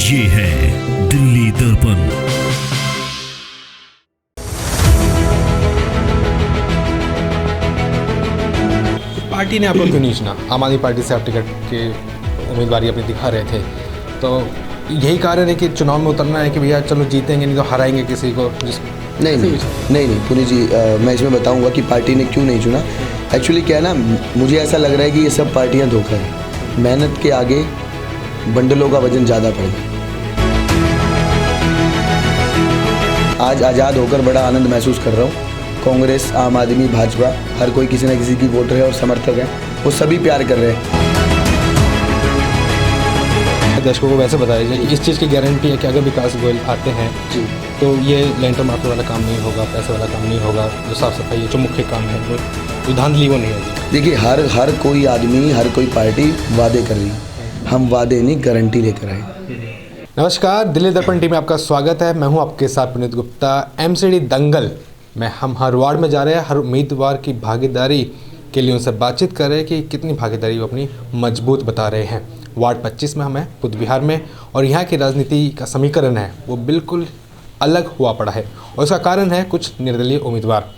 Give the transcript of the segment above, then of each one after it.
ये है दिल्ली दर्पण। पार्टी ने आपको क्यों नहीं चुना? आम आदमी पार्टी से आप टिकट की उम्मीदवारी अपनी दिखा रहे थे, तो यही कारण है कि चुनाव में उतरना है कि भैया चलो जीतेंगे, नहीं तो हराएंगे किसी को? नहीं पुनीत जी, मैं इसमें बताऊंगा कि पार्टी ने क्यों नहीं चुना। एक्चुअली क्या है ना, मुझे ऐसा लग रहा है कि ये सब पार्टियां धोखा है। मेहनत के आगे बंडलों का वजन ज़्यादा पड़ गया। आज आज़ाद होकर बड़ा आनंद महसूस कर रहा हूँ। कांग्रेस, आम आदमी, भाजपा, हर कोई किसी न किसी की वोटर है और समर्थक है, वो सभी प्यार कर रहे हैं। दर्शकों को वैसे बताया जाए कि इस चीज़ की गारंटी है कि अगर विकास गोयल आते हैं जी, तो ये लैंटर माफी वाला काम नहीं होगा, पैसे वाला काम नहीं होगा, जो साफ़ सफाई जो मुख्य काम है वो धांधली वो नहीं होगी। देखिए, हर कोई आदमी, हर कोई पार्टी वादे कर रही है। हम वादे नहीं, गारंटी लेकर आए। नमस्कार, दिल्ली दर्पण टीम में आपका स्वागत है। मैं हूं आपके साथ पुनीत गुप्ता। एमसीडी दंगल में हम हर वार्ड में जा रहे हैं, हर उम्मीदवार की भागीदारी के लिए उनसे बातचीत कर रहे हैं कि कितनी भागीदारी वो अपनी मजबूत बता रहे हैं। वार्ड 25 में हम हैं, बुध विहार में, और यहाँ की राजनीति का समीकरण है वो बिल्कुल अलग हुआ पड़ा है, और उसका कारण है कुछ निर्दलीय उम्मीदवार।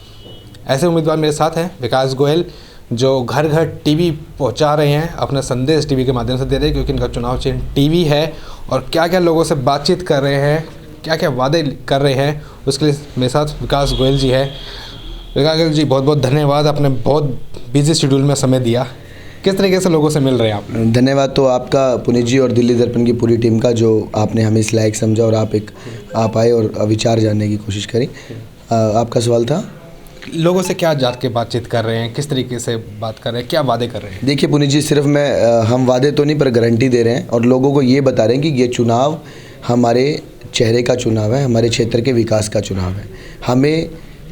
ऐसे उम्मीदवार मेरे साथ हैं विकास गोयल, जो घर घर टीवी पहुंचा रहे हैं, अपना संदेश टीवी के माध्यम से दे रहे हैं, क्योंकि इनका चुनाव चिन्ह टीवी है। और क्या क्या लोगों से बातचीत कर रहे हैं, क्या क्या वादे कर रहे हैं, उसके लिए मेरे साथ विकास गोयल जी है। विकास गोयल जी, बहुत बहुत धन्यवाद, आपने बहुत बिजी शेड्यूल में समय दिया। किस तरीके से लोगों से मिल रहे हैं आप? धन्यवाद तो आपका पुनीत जी और दिल्ली दर्पण की पूरी टीम का, जो आपने हमें इस लायक समझा और आप आए और विचार जानने की कोशिश करी। आपका सवाल था लोगों से क्या जात के बातचीत कर रहे हैं, किस तरीके से बात कर रहे हैं, क्या वादे कर रहे हैं? देखिए पुनीत जी, सिर्फ हम वादे तो नहीं पर गारंटी दे रहे हैं, और लोगों को ये बता रहे हैं कि ये चुनाव हमारे चेहरे का चुनाव है, हमारे क्षेत्र के विकास का चुनाव है। हमें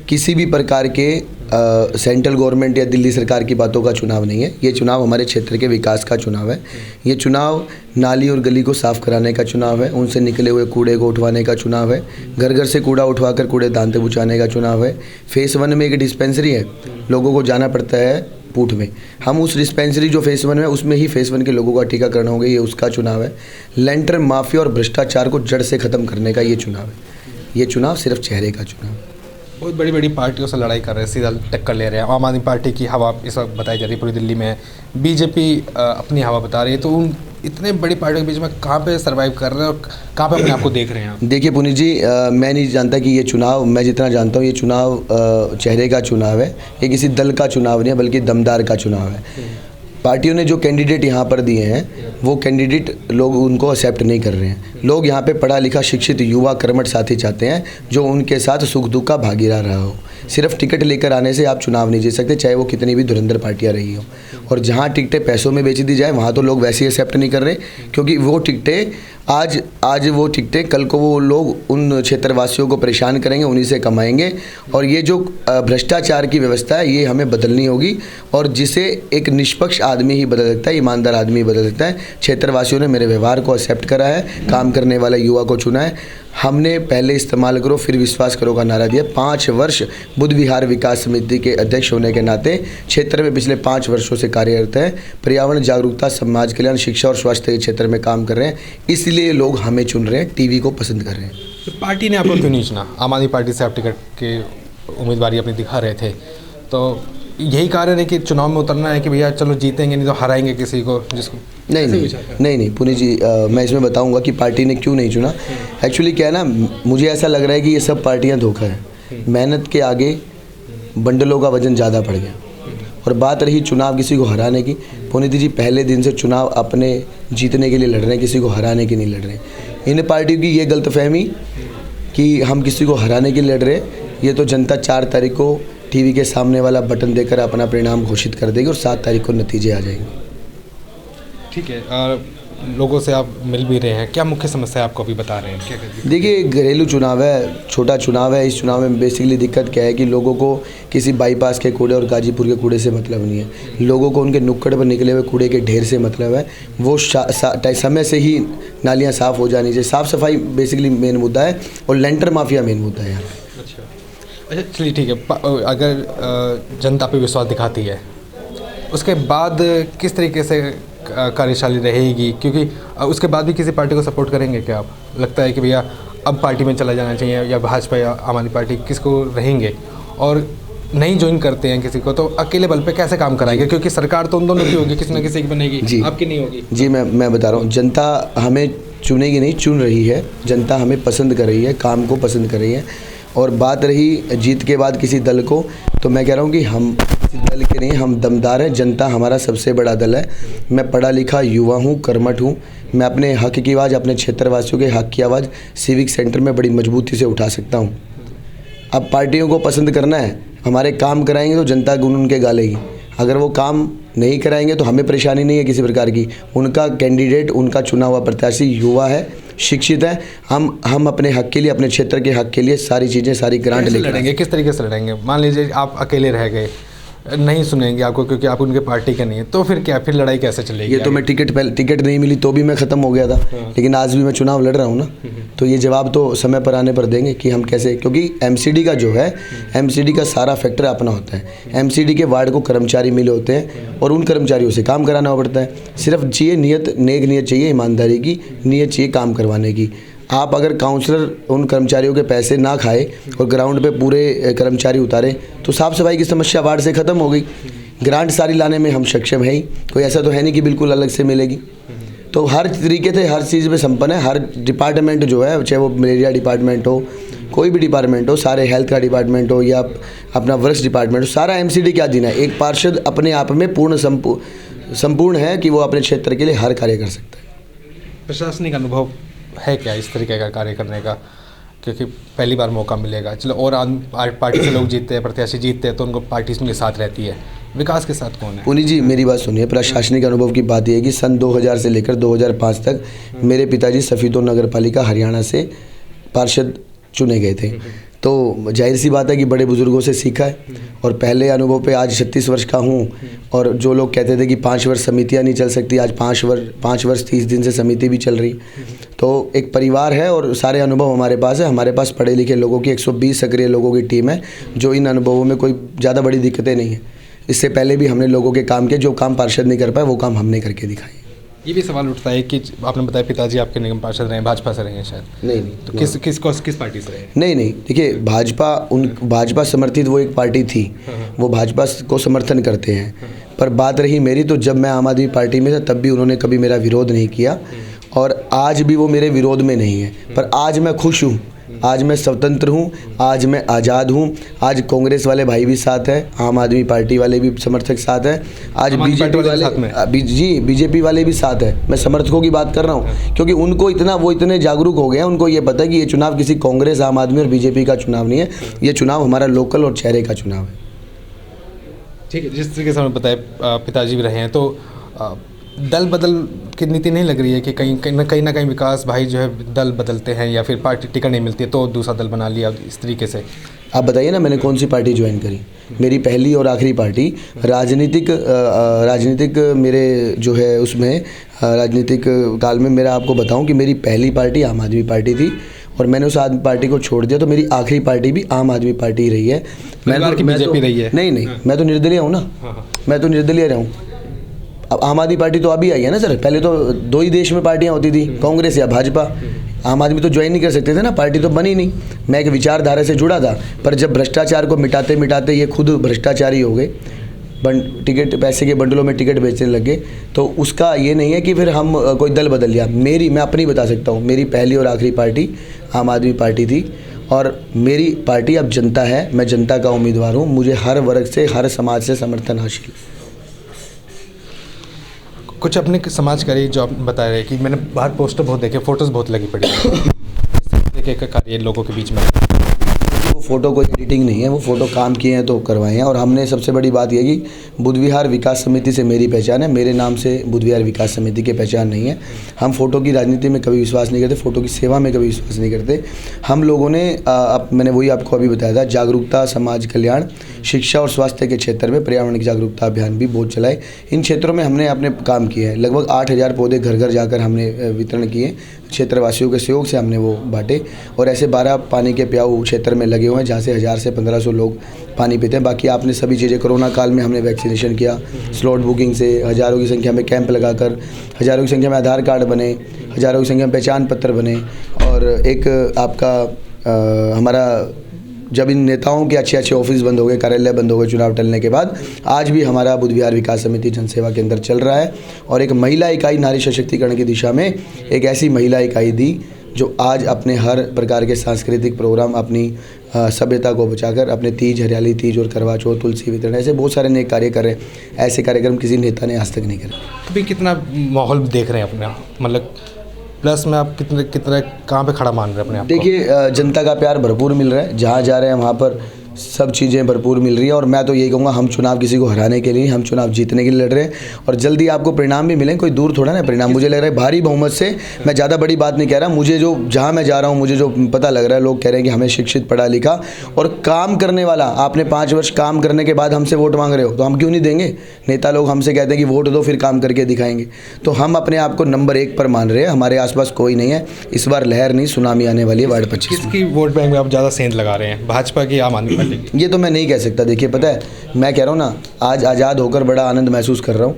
किसी भी प्रकार के सेंट्रल गवर्नमेंट या दिल्ली सरकार की बातों का चुनाव नहीं है। ये चुनाव हमारे क्षेत्र के विकास का चुनाव है। ये चुनाव नाली और गली को साफ़ कराने का चुनाव है, उनसे निकले हुए कूड़े को उठवाने का चुनाव है, घर घर से कूड़ा उठवाकर कूड़ेदान तक पहुँचाने का चुनाव है। फेज़ 1 में एक डिस्पेंसरी है, लोगों को जाना पड़ता है पूठ में। हम उस डिस्पेंसरी जो फेज़ 1 में है, उसमें ही फेज़ 1 के लोगों का टीकाकरण होगा, ये उसका चुनाव है। लेंटर माफिया और भ्रष्टाचार को जड़ से ख़त्म करने का ये चुनाव है। ये चुनाव सिर्फ चेहरे का चुनाव है। बहुत बड़ी बड़ी पार्टियों से लड़ाई कर रहे हैं, सीधा टक्कर ले रहे हैं। आम आदमी पार्टी की हवा इस वक्त बताई जा रही है पूरी दिल्ली में, बीजेपी अपनी हवा बता रही है। तो उन इतने बड़ी पार्टियों के बीच में कहाँ पे सर्वाइव कर रहे हैं और कहाँ पे अपने आप को देख रहे हैं आप? देखिए पुनीत जी, मैं नहीं जानता कि ये चुनाव, मैं जितना जानता हूँ ये चुनाव चेहरे का चुनाव है। ये किसी दल का चुनाव नहीं है, बल्कि दमदार का चुनाव है। पार्टियों ने जो कैंडिडेट यहाँ पर दिए हैं, वो कैंडिडेट लोग उनको एक्सेप्ट नहीं कर रहे हैं। लोग यहाँ पे पढ़ा लिखा शिक्षित युवा कर्मठ साथी चाहते हैं, जो उनके साथ सुख दुख का भागीदार रहा हो। सिर्फ टिकट लेकर आने से आप चुनाव नहीं जीत सकते, चाहे वो कितनी भी धुरंधर पार्टियाँ रही हो। और जहाँ टिकटें पैसों में बेच दी जाए, वहाँ तो लोग वैसे ही एक्सेप्ट नहीं कर रहे, क्योंकि वो टिकटें आज वो टिकटें कल को वो लोग उन क्षेत्रवासियों को परेशान करेंगे, उन्हीं से कमाएंगे। और ये जो भ्रष्टाचार की व्यवस्था है, ये हमें बदलनी होगी, और जिसे एक निष्पक्ष आदमी ही बदल सकता है, ईमानदार आदमी ही बदल सकता है। क्षेत्रवासियों ने मेरे व्यवहार को एक्सेप्ट करा है, काम करने वाले युवा को चुना है। हमने पहले इस्तेमाल करो फिर विश्वास करो का नारा दिया। 5 वर्ष बुध विहार विकास समिति के अध्यक्ष होने के नाते क्षेत्र में पिछले 5 वर्षों से कार्यरत हैं। पर्यावरण जागरूकता, समाज कल्याण, शिक्षा और स्वास्थ्य के क्षेत्र में काम कर रहे हैं, इसलिए लोग हमें चुन रहे हैं, टीवी को पसंद कर रहे हैं। तो पार्टी ने आपको क्यों नहीं चुना? आम आदमी पार्टी से आप टिकट की उम्मीदवारी अपनी दिखा रहे थे, तो यही कारण है कि चुनाव में उतरना है कि भैया चलो जीतेंगे, नहीं तो हराएंगे किसी को, जिसको? नहीं पुनीत जी, मैं इसमें बताऊंगा कि पार्टी ने क्यों नहीं चुना। एक्चुअली क्या है ना, मुझे ऐसा लग रहा है कि ये सब पार्टियां धोखा है। मेहनत के आगे बंडलों का वजन ज़्यादा पड़ गया। और बात रही चुनाव किसी को हराने की, पुनीत जी पहले दिन से चुनाव अपने जीतने के लिए लड़ रहे हैं, किसी को हराने के नहीं लड़ रहे हैं। इन पार्टियों की ये गलतफहमी कि हम किसी को हराने के लिए लड़ रहे हैं, ये तो जनता 4 तारीख को टीवी के सामने वाला बटन देकर अपना परिणाम घोषित कर देगी, और 7 तारीख को नतीजे आ जाएंगे। ठीक है, लोगों से आप मिल भी रहे हैं, क्या मुख्य समस्या आपको अभी बता रहे हैं? क्या देखिए, घरेलू चुनाव है, छोटा चुनाव है। इस चुनाव में बेसिकली दिक्कत क्या है कि लोगों को किसी बाईपास के कूड़े और गाजीपुर के कूड़े से मतलब नहीं है। लोगों को उनके नुक्कड़ पर निकले हुए कूड़े के ढेर से मतलब है। वो समय से ही नालियाँ साफ़ हो जानी चाहिए। साफ़ सफाई बेसिकली मेन मुद्दा है, और लेंटर माफिया मेन मुद्दा है यहाँ पर। अच्छा चलिए ठीक है। अगर जनता पे विश्वास दिखाती है, उसके बाद किस तरीके से कार्यशाली रहेगी, क्योंकि उसके बाद भी किसी पार्टी को सपोर्ट करेंगे क्या आप? लगता है कि भैया अब पार्टी में चला जाना चाहिए, या भाजपा या आम आदमी पार्टी किसको रहेंगे? और नहीं ज्वाइन करते हैं किसी को तो अकेले बल पे कैसे काम कराएंगे? क्योंकि सरकार तो उन दोनों की होगी, किसी ना किसी की बनेगी, जी आपकी नहीं होगी। जी, मैं बता रहा हूँ, जनता हमें चुनेगी नहीं, चुन रही है। जनता हमें पसंद कर रही है, काम को पसंद कर रही है। और बात रही जीत के बाद किसी दल को, तो मैं कह रहा हूँ कि हम किसी दल के नहीं, हम दमदार हैं। जनता हमारा सबसे बड़ा दल है। मैं पढ़ा लिखा युवा हूँ, कर्मठ हूँ। मैं अपने हक की आवाज़, अपने क्षेत्रवासियों के हक की आवाज़ सिविक सेंटर में बड़ी मजबूती से उठा सकता हूँ। अब पार्टियों को पसंद करना है, हमारे काम कराएंगे तो जनता गुन उनके गालेगी। अगर वो काम नहीं कराएंगे तो हमें परेशानी नहीं है किसी प्रकार की। उनका कैंडिडेट, उनका चुना हुआ प्रत्याशी युवा है, शिक्षित है। हम अपने हक के लिए, अपने क्षेत्र के हक के लिए सारी चीज़ें, सारी ग्रांट कैसे लेकर लड़ेंगे? किस तरीके से लड़ेंगे? मान लीजिए आप अकेले रह गए, नहीं सुनेंगे आपको क्योंकि आप उनके पार्टी के नहीं है, तो फिर क्या? फिर लड़ाई कैसे चलेगी? ये तो मैं टिकट नहीं मिली तो भी मैं ख़त्म हो गया था, लेकिन आज भी मैं चुनाव लड़ रहा हूँ ना। तो ये जवाब तो समय पर आने पर देंगे कि हम कैसे, क्योंकि एमसीडी का जो है, एमसीडी का सारा फैक्टर अपना होता है। एमसीडी के वार्ड को कर्मचारी मिले होते हैं और उन कर्मचारियों से काम कराना पड़ता है। सिर्फ चाहिए नीयत, नेक नीयत चाहिए, ईमानदारी की नीयत चाहिए काम करवाने की। आप अगर काउंसलर उन कर्मचारियों के पैसे ना खाए और ग्राउंड पे पूरे कर्मचारी उतारे तो साफ़ सफाई की समस्या वार्ड से ख़त्म हो गई। ग्रांट सारी लाने में हम सक्षम हैं ही, कोई ऐसा तो है नहीं कि बिल्कुल अलग से मिलेगी। तो हर तरीके से हर चीज़ में संपन्न है। हर डिपार्टमेंट जो है, चाहे वो मलेरिया डिपार्टमेंट हो, कोई भी डिपार्टमेंट हो, सारे हेल्थ का डिपार्टमेंट हो या अपना वृक्ष डिपार्टमेंट हो, सारा एमसीडी क्या दिन है। एक पार्षद अपने आप में संपूर्ण है कि वो अपने क्षेत्र के लिए हर कार्य कर सकता है। प्रशासनिक अनुभव है क्या इस तरीके का कार्य करने का? क्योंकि पहली बार मौका मिलेगा, चलो और पार्टी से लोग जीतते हैं, प्रत्याशी जीतते हैं तो उनको पार्टी उनके साथ रहती है। विकास के साथ कौन है? पुनी जी मेरी बात सुनिए, प्रशासनिक अनुभव की बात यह है कि सन 2000 से लेकर 2005 तक मेरे पिताजी सफीदो नगर पालिका हरियाणा से पार्षद चुने गए थे। तो जाहिर सी बात है कि बड़े बुजुर्गों से सीखा है। और पहले अनुभव पे आज 36 वर्ष का हूँ। और जो लोग कहते थे कि 5 वर्ष समितियाँ नहीं चल सकती, आज 5 वर्ष 30 दिन से समिति भी चल रही। तो एक परिवार है और सारे अनुभव हमारे पास है। हमारे पास पढ़े लिखे लोगों की 120 सक्रिय लोगों की टीम है, जो इन अनुभवों में कोई ज़्यादा बड़ी दिक्कतें नहीं है। इससे पहले भी हमने लोगों के काम किए, जो काम पार्षद नहीं कर पाए वो काम हमने करके दिखाए। ये भी सवाल उठता है कि आपने बताया पिताजी आपके निगम पार्षद रहे, भाजपा से रहे हैं शायद? नहीं तो किस पार्टी से रहे? नहीं, देखिए भाजपा समर्थित वो एक पार्टी थी, वो भाजपा को समर्थन करते हैं। पर बात रही मेरी, तो जब मैं आम आदमी पार्टी में था तब भी उन्होंने कभी मेरा विरोध नहीं किया और आज भी वो मेरे विरोध में नहीं है। पर आज मैं खुश हूँ, आज मैं स्वतंत्र हूँ, आज मैं आज़ाद हूँ। आज कांग्रेस वाले भाई भी साथ हैं, आम आदमी पार्टी वाले भी समर्थक साथ हैं, आज बीजेपी वाले भी साथ हैं। मैं समर्थकों की बात कर रहा हूँ क्योंकि उनको वो इतने जागरूक हो गए हैं, उनको ये पता है कि ये चुनाव किसी कांग्रेस, आम आदमी और बीजेपी का चुनाव नहीं है, ये चुनाव हमारा लोकल और चेहरे का चुनाव है। ठीक है, जिस तरीके से हमें बताया पिताजी भी रहे हैं, तो दल बदल की नीति नहीं लग रही है कि कहीं ना कहीं विकास भाई जो है दल बदलते हैं या फिर पार्टी टिकट नहीं मिलती है तो दूसरा दल बना लिया, इस तरीके से? आप बताइए ना, मैंने कौन सी पार्टी ज्वाइन करी? मेरी पहली और आखिरी पार्टी राजनीतिक मेरे जो है उसमें राजनीतिक काल में मेरा आपको बताऊं कि मेरी पहली पार्टी आम आदमी पार्टी थी और मैंने उस आदमी पार्टी को छोड़ दिया, तो मेरी आखिरी पार्टी भी आम आदमी पार्टी रही है। बीजेपी रही है? नहीं, मैं तो निर्दलीय हूँ ना, मैं तो निर्दलीय रहा हूँ। अब आम आदमी पार्टी तो अभी आई है ना सर, पहले तो 2 ही देश में पार्टियां होती थी, कांग्रेस या भाजपा। आम आदमी तो ज्वाइन नहीं कर सकते थे ना, पार्टी तो बनी नहीं। मैं एक विचारधारा से जुड़ा था, पर जब भ्रष्टाचार को मिटाते मिटाते ये खुद भ्रष्टाचारी हो गए, पैसे के बंडलों में टिकट बेचने लग गए, तो उसका ये नहीं है कि फिर हम कोई दल बदल लिया। मैं अपनी बता सकता हूँ, मेरी पहली और आखिरी पार्टी आम आदमी पार्टी थी और मेरी पार्टी अब जनता है। मैं जनता का उम्मीदवार हूँ, मुझे हर वर्ग से, हर समाज से समर्थन हासिल। कुछ अपने समाज का जो आप बता रहे हैं कि मैंने बाहर पोस्टर बहुत देखे, फोटोज़ बहुत लगी पड़ी है, इस तरीके का कार्य लोगों के बीच में? वो फ़ोटो कोई एडिटिंग नहीं है, वो फ़ोटो काम किए हैं तो करवाए हैं। और हमने सबसे बड़ी बात यह कि बुद्ध विहार विकास समिति से मेरी पहचान है, मेरे नाम से बुद्ध विहार विकास समिति की पहचान नहीं है। हम फ़ोटो की राजनीति में कभी विश्वास नहीं करते, फ़ोटो की सेवा में कभी विश्वास नहीं करते। हम लोगों ने मैंने वही आपको अभी बताया था, जागरूकता, समाज कल्याण, शिक्षा और स्वास्थ्य के क्षेत्र में पर्यावरण की जागरूकता अभियान भी बहुत चलाए। इन क्षेत्रों में हमने अपने काम किए हैं। लगभग 8000 पौधे घर घर जाकर हमने वितरण किए, क्षेत्रवासियों के सहयोग से हमने वो बांटे। और ऐसे 12 पानी के प्याऊ क्षेत्र में लगे हुए हैं जहाँ से 1000 से 1500 लोग पानी पीते हैं। बाकी आपने सभी चीज़ें, कोरोना काल में हमने वैक्सीनेशन किया, स्लॉट बुकिंग से हज़ारों की संख्या में कैंप लगाकर, हज़ारों की संख्या में आधार कार्ड बने, हज़ारों की संख्या में पहचान पत्र बने। और एक आपका हमारा जब इन नेताओं के अच्छे अच्छे ऑफिस बंद हो गए, कार्यालय बंद हो गए चुनाव टलने के बाद, आज भी हमारा बुद्ध विहार विकास समिति जनसेवा के अंदर चल रहा है। और एक महिला इकाई नारी सशक्तिकरण की दिशा में एक ऐसी महिला इकाई दी जो आज अपने हर प्रकार के सांस्कृतिक प्रोग्राम, अपनी सभ्यता को बचाकर अपने तीज, हरियाली तीज और करवा चौथ, तुलसी वितरण, ऐसे बहुत सारे नए कार्य कर रहे हैं। ऐसे कार्यक्रम किसी नेता ने आज तक नहीं करे। अभी कितना माहौल देख रहे हैं अपने, मतलब प्लस में आप कितने कहाँ पे खड़ा मान रहे हैं अपने आप को? देखिए, जनता का प्यार भरपूर मिल रहा है, जहाँ जा रहे हैं वहाँ पर सब चीज़ें भरपूर मिल रही है। और मैं तो यही कहूँगा, हम चुनाव किसी को हराने के लिए, हम चुनाव जीतने के लिए लड़ रहे हैं। और जल्दी आपको परिणाम भी मिलेंगे, कोई दूर थोड़ा ना परिणाम। मुझे लग रहा है भारी बहुमत से, मैं ज़्यादा बड़ी बात नहीं कह रहा, मुझे जो जहाँ मैं जा रहा हूँ, मुझे जो पता लग रहा है, लोग कह रहे हैं कि हमें शिक्षित, पढ़ा लिखा और काम करने वाला। आपने 5 वर्ष काम करने के बाद हमसे वोट मांग रहे हो, तो हम क्यों नहीं देंगे? नेता लोग हमसे कहते हैं कि वोट दो, फिर काम करके दिखाएंगे। तो हम अपने आप को नंबर 1 पर मान रहे हैं। हमारे आसपास कोई नहीं है। इस बार लहर नहीं, सुनामी आने वाली है वार्ड 25। किसकी वोट बैंक में आप ज़्यादा सेंध लगा रहे हैं, भाजपा की, आम आदमी पार्टी की? ये तो मैं नहीं कह सकता। देखिए, पता है, मैं कह रहा हूँ ना, आज आज़ाद होकर बड़ा आनंद महसूस कर रहा हूँ।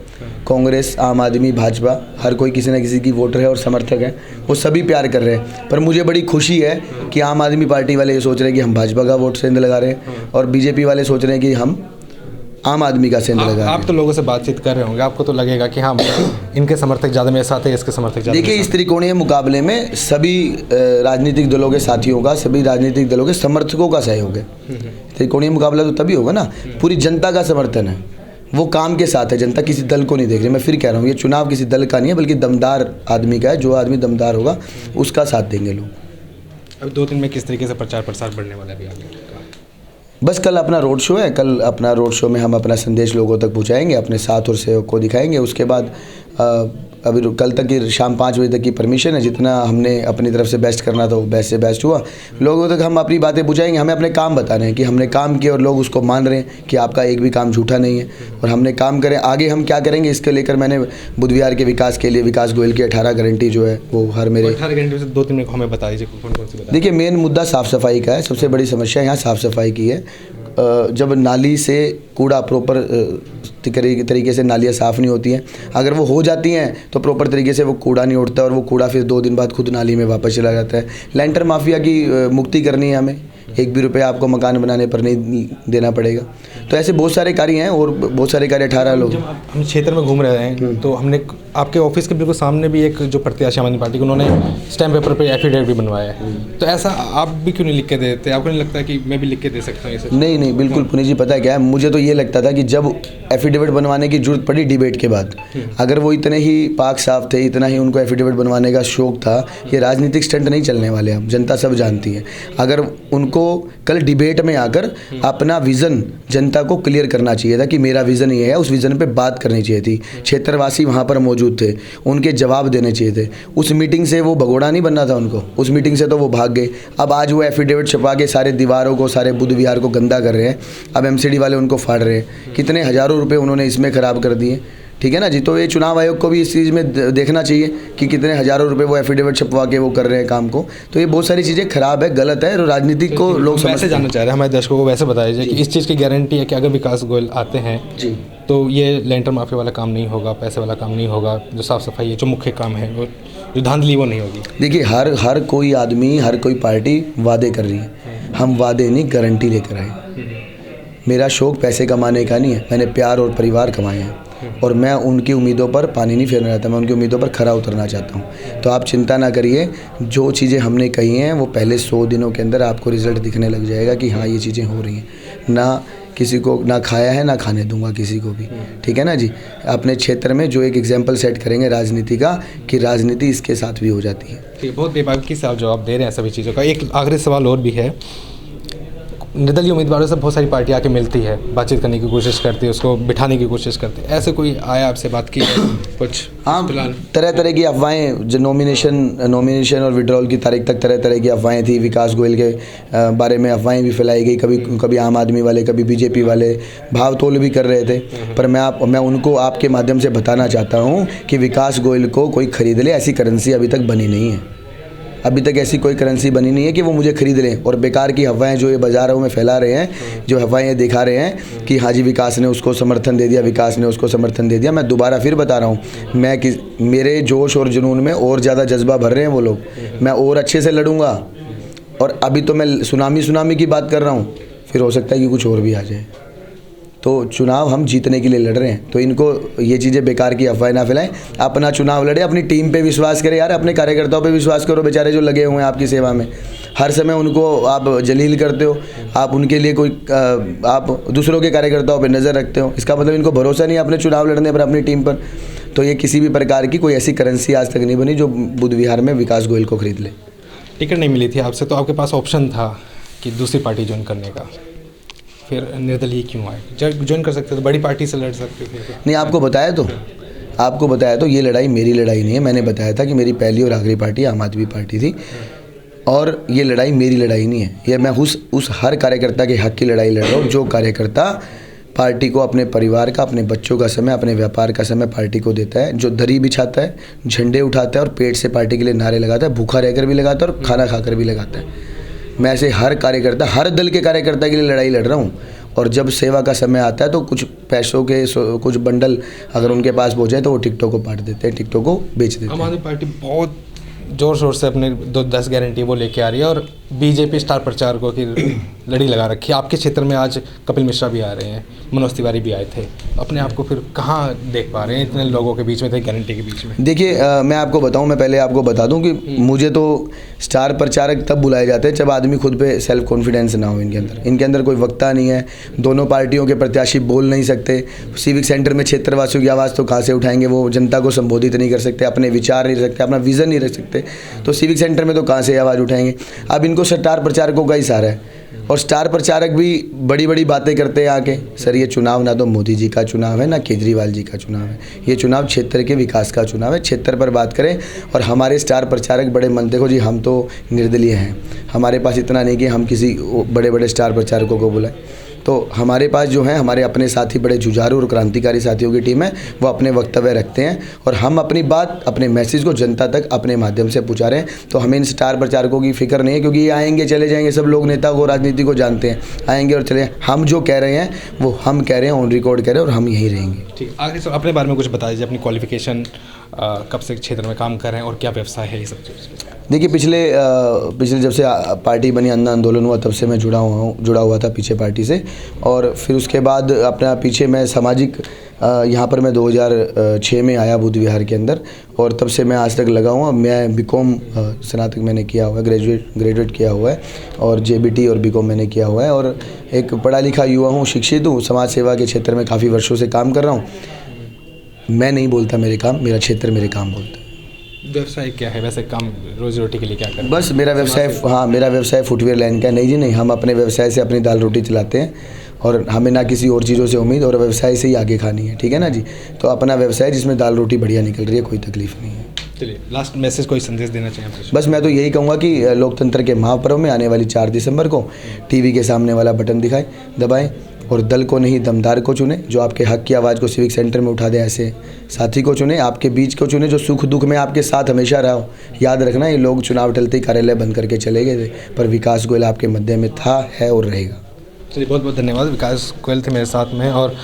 कांग्रेस, आम आदमी, भाजपा, हर कोई किसी न किसी की वोटर है और समर्थक है, वो सभी प्यार कर रहे हैं। पर मुझे बड़ी खुशी है कि आम आदमी पार्टी वाले ये सोच रहे हैं कि हम भाजपा का वोट सेंध लगा रहे हैं, और बीजेपी वाले सोच रहे हैं कि हम आम आदमी का सेंध लगा रहे हैं। आप तो लोगों से बातचीत कर रहे होंगे, आपको तो लगेगा कि हाँ, इनके समर्थक ज़्यादा मेरे साथ है, इसके समर्थक ज़्यादा। देखिए, इस त्रिकोणीय मुकाबले में सभी राजनीतिक दलों के साथियों का, सभी राजनीतिक दलों के समर्थकों का सहयोग है। त्रिकोणीय मुकाबला तो तभी होगा ना, पूरी जनता का समर्थन है, वो काम के साथ है। जनता किसी दल को नहीं देख रही। मैं फिर कह रहा हूँ, ये चुनाव किसी दल का नहीं है, बल्कि दमदार आदमी का है। जो आदमी दमदार होगा उसका साथ देंगे लोग। अब 2 दिन में किस तरीके से प्रचार प्रसार बढ़ने वाला है अभी आगे? बस कल अपना रोड शो है। कल अपना रोड शो में हम अपना संदेश लोगों तक पहुंचाएंगे, अपने साथ और सहयोग को दिखाएंगे। उसके बाद अभी कल तक की शाम 5 बजे तक की परमिशन है। जितना हमने अपनी तरफ से बेस्ट करना था वो बेस्ट से बेस्ट हुआ। लोगों तक हम अपनी बातें पहुंचाएंगे। हमें अपने काम बता रहे हैं कि हमने काम किया और लोग उसको मान रहे हैं कि आपका एक भी काम झूठा नहीं है और हमने काम करें। आगे हम क्या करेंगे इसके लेकर मैंने बुद्ध विहार के विकास के लिए विकास गोयल की 18 गारंटी जो है वो हर मेरे 18 घंटे से 2-3 मिनट हमें बता दीजिए कौन कौन सी बता। देखिए, मेन मुद्दा साफ़ सफाई का है। सबसे बड़ी समस्या यहाँ साफ़ सफाई की है। जब नाली से कूड़ा प्रॉपर तरीके से नालियाँ साफ़ नहीं होती हैं, अगर वो हो जाती हैं तो प्रॉपर तरीके से वो कूड़ा नहीं उठता और वो कूड़ा फिर 2 दिन बाद खुद नाली में वापस चला जाता है। लेंटर माफिया की मुक्ति करनी है हमें। 1 भी रुपया आपको मकान बनाने पर नहीं देना पड़ेगा। तो ऐसे बहुत सारे कार्य हैं और बहुत सारे कार्य 18 लोग। जब हम क्षेत्र में घूम रहे हैं तो हमने आपके ऑफिस के बिल्कुल सामने भी एक जो प्रत्याशी आम आदमी पार्टी के, उन्होंने स्टैम्प पेपर पे एफिडेविट भी बनवाया है। तो ऐसा आप भी क्यों नहीं लिख के देते? आपको नहीं लगता कि मैं भी लिख के दे सकता हूँ इसे? नहीं, बिल्कुल पुनीत जी, पता है क्या है, मुझे तो ये लगता था कि जब एफिडेविट बनवाने की जरूरत पड़ी डिबेट के बाद, अगर वो इतने ही पाक साफ थे, इतना ही उनको एफिडेविट बनवाने का शौक था, ये राजनीतिक स्टंट नहीं चलने वाले। अब जनता सब जानती है। अगर उनको कल डिबेट में आकर अपना विज़न जनता को क्लियर करना चाहिए था कि मेरा विज़न ये है, उस विज़न पे बात करनी चाहिए थी। क्षेत्रवासी वहाँ पर मौजूद थे, उनके जवाब देने चाहिए थे। उस मीटिंग से वो भगोड़ा नहीं बनना था उनको, उस मीटिंग से तो वो भाग गए। अब आज वो एफिडेविट छपा के सारे दीवारों को, सारे बुद्ध विहार को गंदा कर रहे हैं। अब एमसीडी वाले उनको फाड़ रहे हैं। कितने हज़ारों रुपये उन्होंने इसमें ख़राब कर दिए। ठीक है ना जी। तो ये चुनाव आयोग को भी इस चीज़ में देखना चाहिए कि कितने हज़ारों रुपए वो एफिडेविट छपवा के वो कर रहे हैं काम को। तो ये बहुत सारी चीज़ें खराब है, गलत है और राजनीतिक को लोग वैसे जानना चाह रहे हैं, हमारे दर्शकों को वैसे बताया जाए कि इस चीज़ की गारंटी है कि अगर विकास गोयल आते हैं जी तो ये लेंटर माफिया वाला काम नहीं होगा, पैसे वाला काम नहीं होगा, जो साफ़ सफाई है, जो मुख्य काम है, वो जो धांधली वो नहीं होगी। देखिए, हर कोई आदमी, हर कोई पार्टी वादे कर रही है। हम वादे नहीं, गारंटी लेकर आए। मेरा शौक़ पैसे कमाने का नहीं है, मैंने प्यार और परिवार कमाए हैं और मैं उनकी उम्मीदों पर पानी नहीं फेरना चाहता, मैं उनकी उम्मीदों पर खरा उतरना चाहता हूँ। तो आप चिंता ना करिए, जो चीज़ें हमने कही हैं वो पहले 100 दिनों के अंदर आपको रिज़ल्ट दिखने लग जाएगा कि हाँ ये चीज़ें हो रही हैं। ना किसी को ना खाया है ना खाने दूंगा किसी को भी। ठीक है ना जी। अपने क्षेत्र में जो एक एग्जाम्पल सेट करेंगे राजनीति का, कि राजनीति इसके साथ भी हो जाती है। ठीक, बहुत बेबाकी से आप जवाब दे रहे हैं सभी चीज़ों का। एक आखिरी सवाल और भी है। निर्दलीय उम्मीदवारों से बहुत सारी पार्टियाँ आके मिलती है, बातचीत करने की कोशिश करती है, उसको बिठाने की कोशिश करती है। ऐसे कोई आया आपसे बात की कुछ? हाँ, तरह तरह की अफवाहें, जो नॉमिनेशन और विड्रॉल की तारीख तक तरह तरह की अफवाहें थी। विकास गोयल के बारे में अफवाहें भी फैलाई गई, कभी आम आदमी वाले, कभी बीजेपी वाले भाव तोल भी कर रहे थे। पर मैं उनको आपके माध्यम से बताना चाहता हूँ कि विकास गोयल को कोई खरीद ले ऐसी करेंसी अभी तक बनी नहीं है। अभी तक ऐसी कोई करेंसी बनी नहीं है कि वो मुझे खरीद लें। और बेकार की अफवाहें जो ये बाज़ारों में फैला रहे हैं, जो अफवाहें दिखा रहे हैं कि हाँ जी विकास ने उसको समर्थन दे दिया, विकास ने उसको समर्थन दे दिया, मैं दोबारा फिर बता रहा हूँ, मेरे जोश और जुनून में और ज़्यादा जज्बा भर रहे हैं वो लोग, मैं और अच्छे से लड़ूंगा। और अभी तो मैं सुनामी की बात कर रहा हूँ, फिर हो सकता है कि कुछ और भी आ जाए। तो चुनाव हम जीतने के लिए लड़ रहे हैं, तो इनको ये चीज़ें बेकार की अफवाहें ना फैलाएं, अपना चुनाव लड़े, अपनी टीम पे विश्वास करें यार, अपने कार्यकर्ताओं पे विश्वास करो, बेचारे जो लगे हुए हैं आपकी सेवा में, हर समय उनको आप जलील करते हो, आप उनके लिए आप दूसरों के कार्यकर्ताओं पे नज़र रखते हो, इसका मतलब इनको भरोसा नहीं है अपने चुनाव लड़ने पर, अपनी टीम पर। तो ये किसी भी प्रकार की कोई ऐसी करेंसी आज तक नहीं बनी जो बुध विहार में विकास गोयल को खरीद ले। टिकट नहीं मिली थी आपसे, तो आपके पास ऑप्शन था कि दूसरी पार्टी ज्वाइन करने का, फिर निर्दलीय क्यों आए? ज्वाइन कर सकते थे, बड़ी पार्टी से लड़ सकते थे। नहीं, आपको बताया तो ये लड़ाई मेरी लड़ाई नहीं है। मैंने बताया था कि मेरी पहली और आखिरी पार्टी आम आदमी पार्टी थी, और ये लड़ाई मेरी लड़ाई नहीं है। ये मैं उस हर कार्यकर्ता के हक की लड़ाई लड़ रहा हूँ जो कार्यकर्ता पार्टी को अपने परिवार का, अपने बच्चों का समय, अपने व्यापार का समय पार्टी को देता है, जो दरी बिछाता है, झंडे उठाता है और पेट से पार्टी के लिए नारे लगाता है, भूखा रहकर भी लगाता है और खाना खाकर भी लगाता है। मैं ऐसे हर कार्यकर्ता, हर दल के कार्यकर्ता के लिए लड़ाई लड़ रहा हूँ। और जब सेवा का समय आता है तो कुछ पैसों के कुछ बंडल अगर उनके पास पहुँच जाए तो वो टिकटों को बांट देते हैं, टिकटों को बेच देते हैं। आम आदमी पार्टी बहुत ज़ोर शोर से अपने 10 गारंटी वो लेके आ रही है, और बीजेपी स्टार प्रचारकों की लड़ी लगा रखी है। आपके क्षेत्र में आज कपिल मिश्रा भी आ रहे हैं, मनोज तिवारी भी आए थे, अपने आप को फिर कहाँ देख पा रहे हैं इतने लोगों के बीच में, थे गारंटी के बीच में? देखिए, मैं आपको बताऊं, मैं पहले आपको बता दूं कि मुझे तो स्टार प्रचारक तब बुलाए जाते हैं जब आदमी खुद पे सेल्फ कॉन्फिडेंस ना हो। इनके अंदर कोई वक्ता नहीं है, दोनों पार्टियों के प्रत्याशी बोल नहीं सकते, सिविक सेंटर में क्षेत्रवासियों की आवाज़ तो कहाँ से उठाएंगे, वो जनता को संबोधित नहीं कर सकते, अपने विचार नहीं रख सकते, अपना विज़न नहीं रख सकते, तो सिविक सेंटर में तो कहाँ से आवाज़ उठाएंगे। अब इनको स्टार प्रचारकों का ही सहारा है, और स्टार प्रचारक भी बड़ी बड़ी बातें करते हैं आके। सर, ये चुनाव ना तो मोदी जी का चुनाव है, ना केजरीवाल जी का चुनाव है, ये चुनाव क्षेत्र के विकास का चुनाव है। क्षेत्र पर बात करें, और हमारे स्टार प्रचारक बड़े मन, देखो जी, हम तो निर्दलीय हैं, हमारे पास इतना नहीं कि हम किसी बड़े बड़े स्टार प्रचारकों को बुलाएं। तो हमारे पास जो है, हमारे अपने साथी बड़े जुझारू और क्रांतिकारी साथियों की टीम है, वो अपने वक्तव्य रखते हैं, और हम अपनी बात, अपने मैसेज को जनता तक अपने माध्यम से पहुंचा रहे हैं। तो हमें इन स्टार प्रचारकों की फिक्र नहीं है, क्योंकि ये आएंगे चले जाएंगे, सब लोग नेता को, राजनीति को जानते हैं, आएंगे और चले। हम जो कह रहे हैं वो हम कह रहे हैं, ऑन रिकॉर्ड कह रहे हैं, और हम यहीं रहेंगे। ठीक, आगे सर अपने बारे में कुछ बता दीजिए, अपनी क्वालिफिकेशन, कब से क्षेत्र में काम कर रहे हैं और क्या व्यवसाय है, ये सब चीज़। देखिए, पिछले जब से पार्टी बनी, अन्ना आंदोलन हुआ, तब से मैं जुड़ा हुआ था पीछे पार्टी से। और फिर उसके बाद अपना पीछे मैं सामाजिक, यहाँ पर मैं 2006 में आया बुध विहार के अंदर, और तब से मैं आज तक लगा हुआ। मैं बीकॉम स्नातक मैंने किया हुआ है, ग्रेजुएट किया हुआ है, और जेबीटी और बीकॉम मैंने किया हुआ है, और एक पढ़ा लिखा युवा हूँ, शिक्षित हूँ, समाज सेवा के क्षेत्र में काफ़ी वर्षों से काम कर रहा हूँ। मैं नहीं बोलता मेरे काम, मेरा क्षेत्र मेरे काम बोलता है। व्यवसाय क्या है वैसे, काम रोजी रोटी के लिए क्या करें? बस मेरा व्यवसाय फुटवेयर लाइन का है। नहीं जी नहीं, हम अपने व्यवसाय से अपनी दाल रोटी चलाते हैं, और हमें ना किसी और चीज़ों से उम्मीद, और व्यवसाय से ही आगे खानी है, ठीक है ना जी। तो अपना व्यवसाय जिसमें दाल रोटी बढ़िया निकल रही है, कोई तकलीफ नहीं है। चलिए, लास्ट मैसेज, कोई संदेश देना चाहिए? बस मैं तो यही कहूँगा कि लोकतंत्र के महापर्व में आने वाली 4 दिसंबर को टीवी के सामने वाला बटन दबाएं, और दल को नहीं दमदार को चुने, जो आपके हक की आवाज़ को सिविक सेंटर में उठा दे, ऐसे साथी को चुने, आपके बीच को चुने, जो सुख दुख में आपके साथ हमेशा रहा हो। याद रखना, ये लोग चुनाव टलते ही कार्यालय बंद करके चले गए थे, पर विकास गोयल आपके मध्य में था, है और रहेगा। चलिए, बहुत बहुत धन्यवाद। विकास गोयल थे मेरे साथ में, और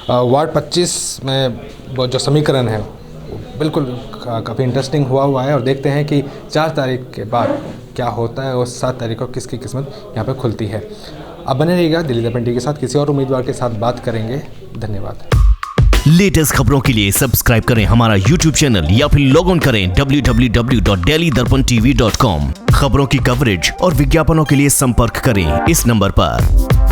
वार्ड 25 में जो समीकरण है बिल्कुल काफ़ी इंटरेस्टिंग हुआ है, और देखते हैं कि 4 तारीख के बाद क्या होता है, और 7 तारीख को किसकी किस्मत यहाँ पर खुलती है। अब बने रहिएगा दिल्ली दर्पण टीवी के साथ, किसी और उम्मीदवार के साथ बात करेंगे। धन्यवाद। लेटेस्ट खबरों के लिए सब्सक्राइब करें हमारा YouTube चैनल, या फिर लॉग ऑन करें www.delhidarpantv.com। खबरों की कवरेज और विज्ञापनों के लिए संपर्क करें इस नंबर पर।